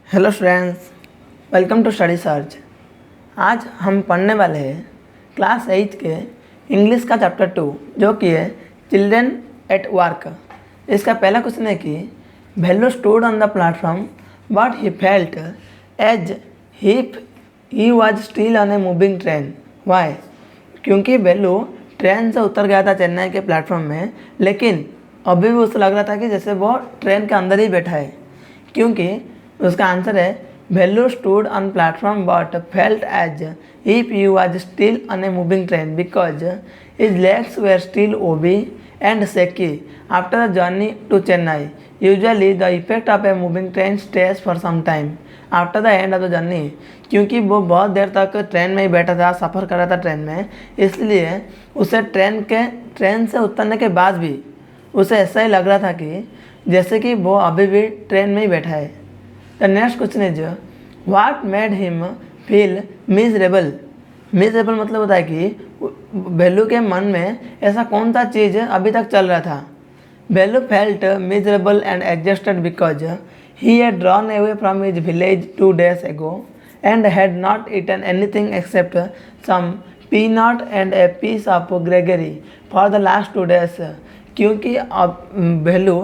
Hello students, welcome to study search. आज हम पढ़ने वाले हैं क्लास 8 के इंग्लिश का चैप्टर 2 जो कि है चिल्ड्रन एट वर्क। इसका पहला क्वेश्चन है कि Velu stood on the platform but he felt as he was still on a moving train. Why? क्योंकि भेलू ट्रेन से उतर गया था चेन्नई के प्लेटफॉर्म में, लेकिन अभी भी उसे लग रहा था कि जैसे वो ट्रेन के अंदर ही बैठा है। क्योंकि उसका आंसर है Velu stood on platform but felt as if he was still on a moving train because his legs were still wobbly and shaky after the journey to Chennai. Usually the effect of a moving train stays for some time after the end of the journey. क्योंकि वो बहुत देर तक train में ही बैठा था, सफ़र कर रहा था ट्रेन में, इसलिए उसे ट्रेन से उतरने के बाद भी उसे ऐसा ही लग रहा था कि जैसे कि वो अभी भी ट्रेन में ही बैठा है। The next question is what made him feel miserable. Miserable मतलब होता है कि भेलू के मन में ऐसा कौन सा चीज़ अभी तक चल रहा था। Bellu felt miserable and exhausted because he had drawn away from his village 2 days ago and had not eaten anything except some peanut and a piece of gregory for the last 2 days। क्योंकि अब value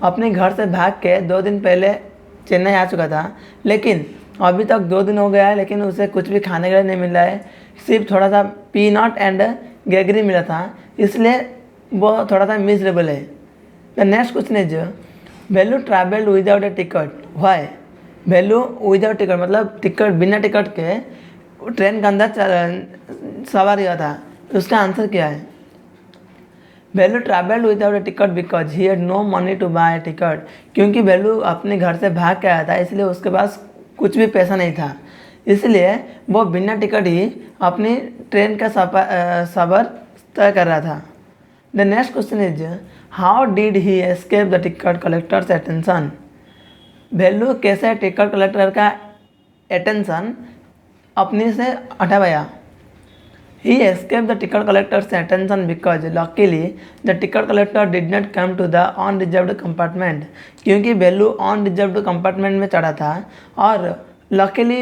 अपने घर से भाग के 2 दिन पहले चेन्नई आ चुका था, लेकिन अभी तक 2 दिन हो गया है, लेकिन उसे कुछ भी खाने के लिए नहीं मिल रहा है। सिर्फ थोड़ा सा पीनट एंड गेगरी मिला था, इसलिए वो थोड़ा सा मिजरेबल है। The next question is Velu travelled without a ticket. Why? Velu without ticket मतलब टिकट बिना टिकट के ट्रेन के अंदर सवार हुआ था। उसका आंसर क्या है? Velu travelled without a ticket because he had no money to buy a ticket. क्योंकि भेलू अपने घर से भाग के आया था, इसलिए उसके पास कुछ भी पैसा नहीं था, इसलिए वो बिना टिकट ही अपनी ट्रेन का सफ़र तय कर रहा था। The next question is how did he escape the ticket collector's attention. Velu कैसे टिकट कलेक्टर का अटेंशन अपने से हटा पाया। He escaped the ticket collector's attention because luckily the ticket collector did not come to the unreserved compartment। क्योंकि value unreserved compartment में चढ़ा था और लकीली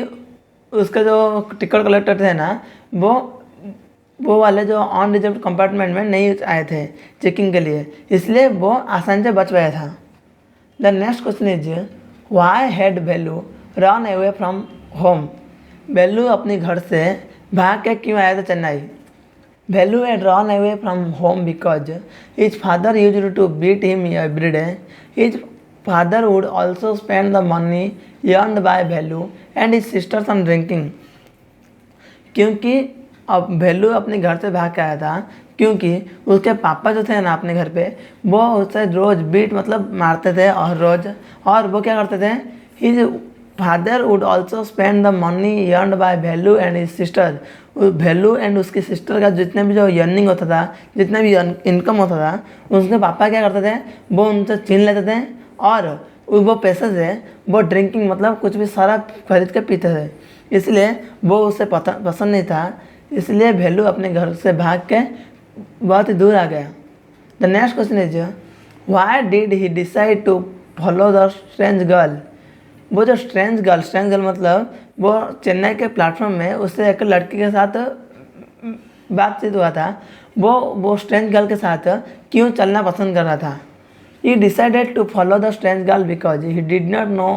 उसके जो टिकट कलेक्टर थे ना, वो वाले जो अनरिजर्व्ड कंपार्टमेंट में नहीं आए थे चेकिंग के लिए, इसलिए वो आसानी से बच गया था। The next question is why had Velu run away from home. Velu अपने घर से भाग के क्यों आया था Chennai. Velu had run away from home because his father used to beat him every day. His father would also spend the money earned by Velu and his sisters on drinking. क्योंकि अब भेलू अपने घर से भाग के आया था, क्योंकि उसके पापा जो थे ना अपने घर पे, वो उससे रोज़ बीट मतलब मारते थे और वो क्या करते थे, his father would also spend the money earned by Velu and his sister. Velu and उसकी सिस्टर का जितने भी जो अर्निंग होता था, जितने भी इनकम होता था, उसके पापा क्या करते थे, वो उनसे छीन लेते थे और वो पैसे से वो ड्रिंकिंग मतलब कुछ भी सारा खरीद के पीते थे, इसलिए वो उसे पसंद नहीं था, इसलिए भेलू अपने घर से भाग के बहुत ही दूर आ गया। The next question is why did he decide to follow the strange girl. वो जो स्ट्रेंज गर्ल मतलब वो चेन्नई के प्लेटफॉर्म में उससे एक लड़की के साथ बातचीत हुआ था, वो स्ट्रेंज गर्ल के साथ क्यों चलना पसंद कर रहा था। He decided to follow the strange girl because he did not know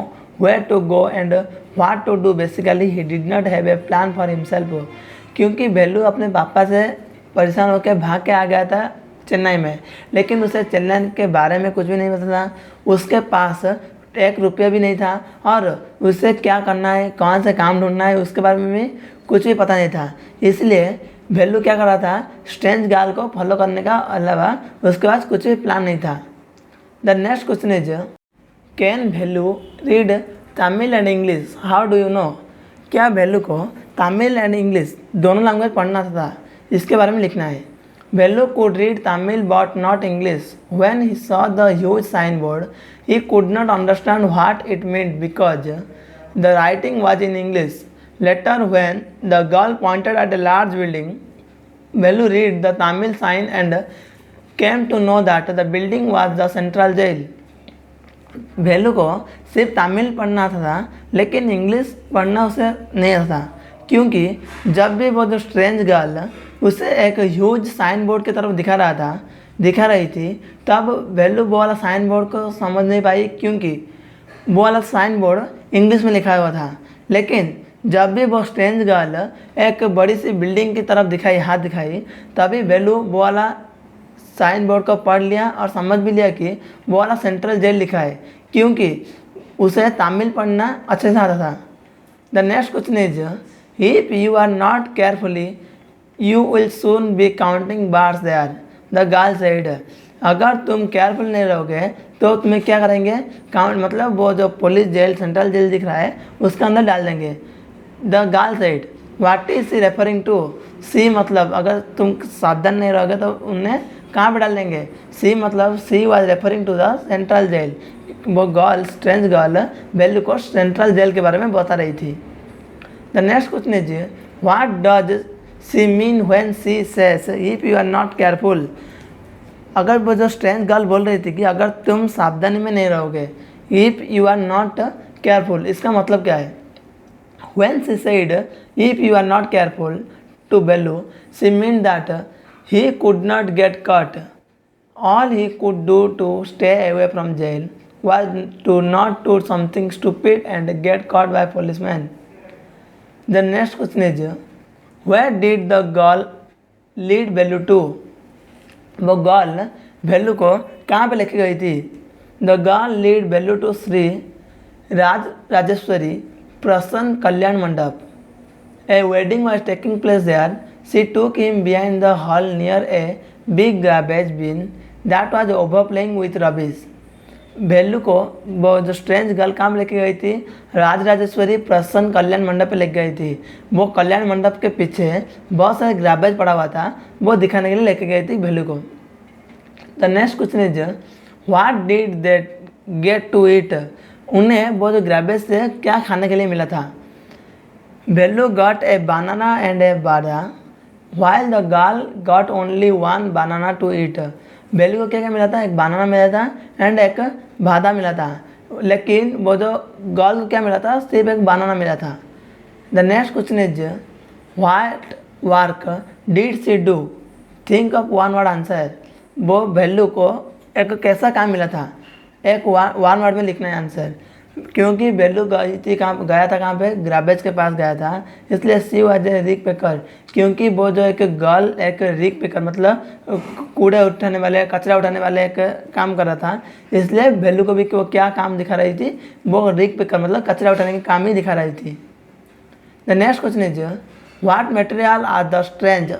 where to go and what to do. Basically he did not have a plan for himself. क्योंकि भेलू अपने पापा से परेशान होकर भाग के आ गया था चेन्नई में, लेकिन उसे चेन्नई के बारे में कुछ भी नहीं पता था, उसके पास 1 रुपया भी नहीं था और उसे क्या करना है, कौन से काम ढूंढना है, उसके बारे में भी कुछ भी पता नहीं था, इसलिए भेलू क्या कर रहा था, स्ट्रेंज गर्ल को फॉलो करने का अलावा उसके पास कुछ भी प्लान नहीं था। The next question is can value read Tamil and English, how do you know. क्या भेलू को तमिल एंड इंग्लिश दोनों लैंग्वेज पढ़ना था, इसके बारे में लिखना है। Value could read Tamil but not English. When he saw the huge signboard, he could not understand what it meant because the writing was in English. Later, when the girl pointed at a large building, Velu read the Tamil sign and came to know that the building was the central jail. Value को सिर्फ तमिल पढ़ना आता था, लेकिन English पढ़ना उसे नहीं आता था, क्योंकि जब भी वो जो स्ट्रेंज गर्ल उसे एक ह्यूज साइन बोर्ड की तरफ दिखा रही थी, तब वैल्यू वो वाला साइन बोर्ड को समझ नहीं पाई, क्योंकि वो वाला साइन बोर्ड इंग्लिश में लिखा हुआ था। लेकिन जब भी वो स्ट्रेंज गर्ल एक बड़ी सी बिल्डिंग की तरफ हाथ दिखाई, तभी वैल्यू वो वाला साइन बोर्ड को पढ़ लिया और समझ भी लिया कि वो वाला सेंट्रल जेल लिखा है, क्योंकि उसे तमिल पढ़ना अच्छे से आता था। The next question is, if you are not carefully you will soon be counting bars there, the girl said. अगर तुम केयरफुल नहीं रहोगे तो तुम्हें क्या करेंगे, काउंट मतलब वो जो पुलिस जेल सेंट्रल जेल दिख रहा है उसके अंदर डाल देंगे। The girl said, what is she referring to? She मतलब अगर तुम सावधान नहीं रहोगे तो उन्हें कहाँ पे डाल देंगे? सी मतलब she was referring to the central jail. वो गर्ल स्ट्रेंज गर्ल वैल्यू को सेंट्रल जेल के बारे में बता रही थी। The next question is, what does she mean when she says if you are not careful? अगर वो जो स्ट्रेंज गर्ल बोल रही थी कि अगर तुम सावधानी में नहीं रहोगे, if you are not careful, इसका मतलब क्या है? When she said, if you are not careful to Bellu, she meant that he could not get caught. All he could do to stay away from jail was to not do something stupid and get caught by policemen. The next question is, where did the girl lead Bellu to? वो girl Bellu को कहाँ पे लेके गई थी? The girl lead Bellu to Shri Rajeshwari Prasanna Kalyana मंडप. A wedding was taking place there. She took him behind the hall near a big garbage bin that was overflowing with rubbish. बेल्लू को वो जो स्ट्रेंज गर्ल काम लेके गई थी, राजराजेश्वरी प्रसन्न कल्याण मंडप पे लेके गई थी. वो कल्याण मंडप के पीछे बहुत सारे ग्राबेज पड़ा हुआ था, वो दिखाने के लिए लेके गई थी बेल्लू को. The next question is, what did they get to eat? उन्हें वो जो ग्राबेज से क्या खाने के लिए मिला था? बेल्लू got a banana and a बादा while the girl got only one banana to eat. Bellu को क्या क्या मिला था? एक बनाना मिला था एंड एक बादा मिला था, लेकिन वो जो गर्ल को क्या मिला था? सिर्फ एक बनाना मिला था. The next question is, what work did she do? Think of one word answer. वो बेल्लू को एक कैसा काम मिला था? एक वन वर्ड में लिखना है आंसर, क्योंकि बेल्लू गया था कहाँ पे? ग्राबेज के पास गया था, इसलिए she was a Rick picker. क्योंकि वो जो एक गर्ल एक रिक पिकर मतलब कूड़े उठाने वाले, कचरा उठाने वाले एक काम कर रहा था, इसलिए बेल्लू को भी वो क्या काम दिखा रही थी? वो रिक पिकर मतलब कचरा उठाने के काम ही दिखा रही थी. The next question is, what material are the strange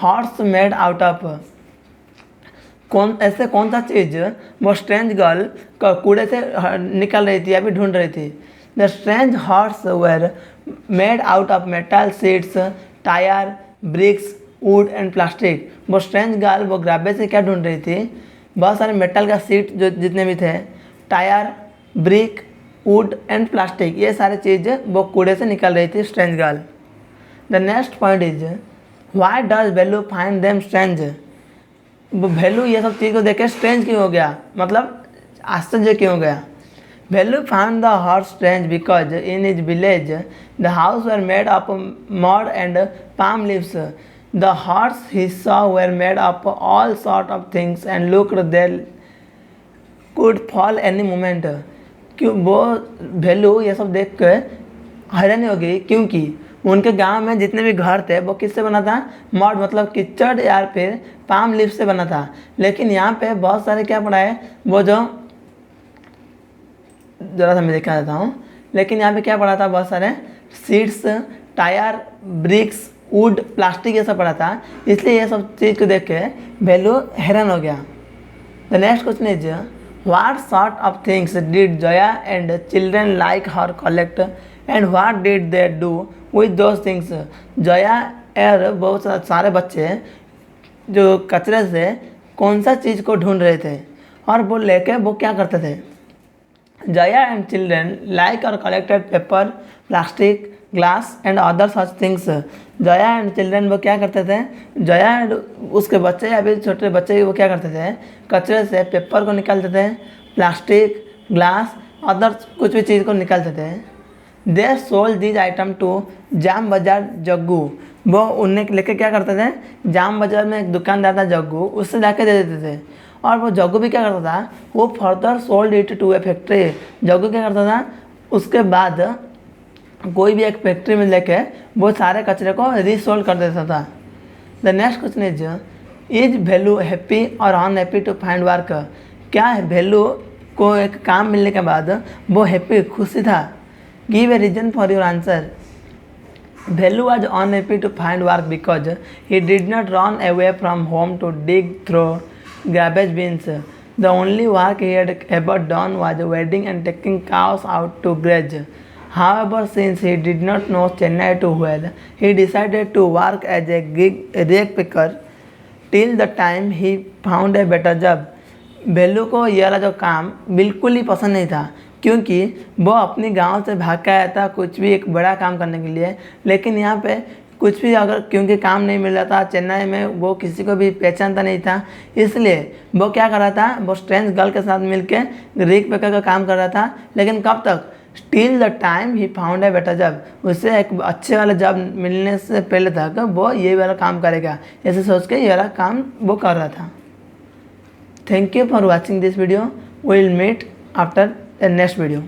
horse made out of? कौन सा चीज़ वो स्ट्रेंज गर्ल कूड़े से निकल रही थी या फिर ढूंढ रही थी? The strange horse were made out of metal sheets tyre bricks wood and plastic. वो स्ट्रेंज गर्ल वो ग्राबेज से क्या ढूंढ रही थी? बहुत सारे मेटल का सीट जो जितने भी थे, tyre brick wood and plastic, ये सारे चीज़ वो कूड़े से निकल रही थी strange girl. The next point is, why does Bellu find them strange? वो बेल्लू ये सब चीज़ को देख के स्ट्रेंज क्यों हो गया, मतलब आश्चर्य क्यों हो गया? Bellu found the horse strange because in his village the house were made of mud and palm leaves. The horse he saw were made of all sort of things and looked they could fall any moment. क्यों वो बेल्लू ये सब देख के हैरानी हो गई, क्योंकि उनके गांव में जितने भी घर थे वो किससे बना था? मड मतलब कीचड़ या फिर पाम लीफ से बना था. लेकिन यहाँ पे बहुत सारे क्या पड़ा है, वो जो ज़रा सा मैं दिखा देता हूँ, लेकिन यहाँ पे क्या पड़ा था? बहुत सारे sheets tyre bricks wood plastic ये सब पड़ा था, इसलिए ये सब चीज़ को देख के बेल्लू हैरान हो गया. The next question is, what sort of things did Jaya and children like her collect and what did they do with those things? Jaya और बहुत सारे बच्चे जो कचरे से कौन सा चीज़ को ढूंढ रहे थे और वो लेके वो क्या करते थे? जया एंड चिल्ड्रेन लाइक और collected paper plastic glass and other such things. Jaya and children वो क्या करते थे? जया एंड उसके बच्चे या फिर छोटे बच्चे वो क्या करते थे? कचरे से पेपर को निकालते थे, प्लास्टिक ग्लास, अदर्स कुछ भी चीज़ को निकालते थे। They sold these item to जाम बाजार जग्गू। वो उन्हें लेके क्या करते थे, जाम बाजार में एक दुकानदार था जग्गू, उससे जाके दे देते थे। और वो जग्गू भी क्या करता था, वो further sold it to a factory. Jaggu क्या करता था, उसके बाद कोई भी एक फैक्ट्री में लेके वो सारे कचरे को रीसोल्ड कर देता था। The next question is value happy और अनहैप्पी टू फाइंड वर्क। क्या है वैल्यू को एक काम मिलने के बाद वो हैप्पी, खुशी था। Give a reason for your answer. Velu was unhappy to find work because he did not run away from home to dig through garbage bins. The only work he had ever done was weeding and taking cows out to graze. However, since he did not know Chennai too well, he decided to work as a rag picker till the time he found a better job. Value को ये वाला जो काम बिल्कुल ही पसंद नहीं था, क्योंकि वो अपनी गांव से भाग के आया था कुछ भी एक बड़ा काम करने के लिए। लेकिन यहाँ पे कुछ भी अगर क्योंकि काम नहीं मिल रहा था, चेन्नई में वो किसी को भी पहचानता नहीं था, इसलिए वो क्या कर रहा था, वो स्ट्रेंज गर्ल के साथ मिलके रिग पेकर का काम कर रहा था। लेकिन कब तक, till the time he found a better job, उससे एक अच्छे वाला जॉब मिलने से पहले तक वो ये वाला काम करेगा, ऐसे सोच के ये वाला काम वो कर रहा था। Thank you for watching this video. We will meet after the next video.